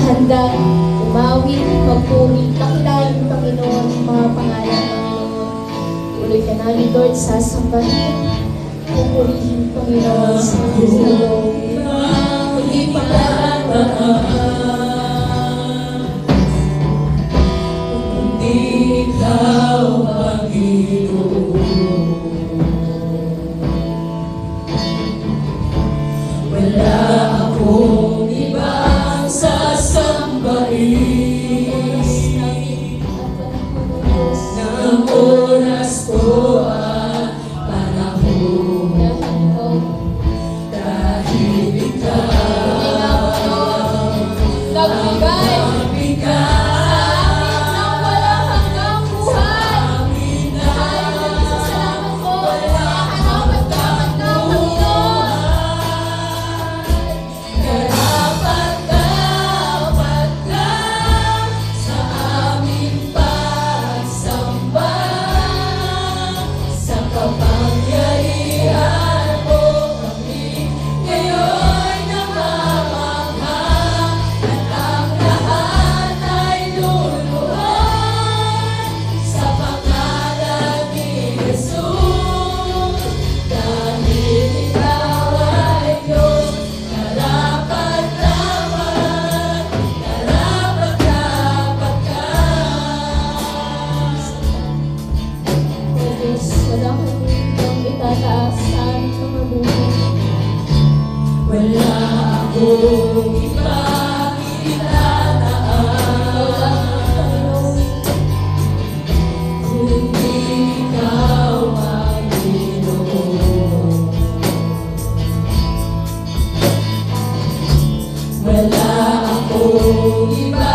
handang umawit, magpuri, pakilain, Panginoon, mga pangalan, Panginoon. Tuloy ka namin, Lord, sasambahin, pupurihin, Panginoon, sa Panginoon. Hindi pa Ikaw, Panginoon, wala akong ibang sasambahin. Ng oras ko at panahon, dahil ikaw nagbigay wala akong ibang itataas, kundi ikaw ang Panginoon. Wala akong ibang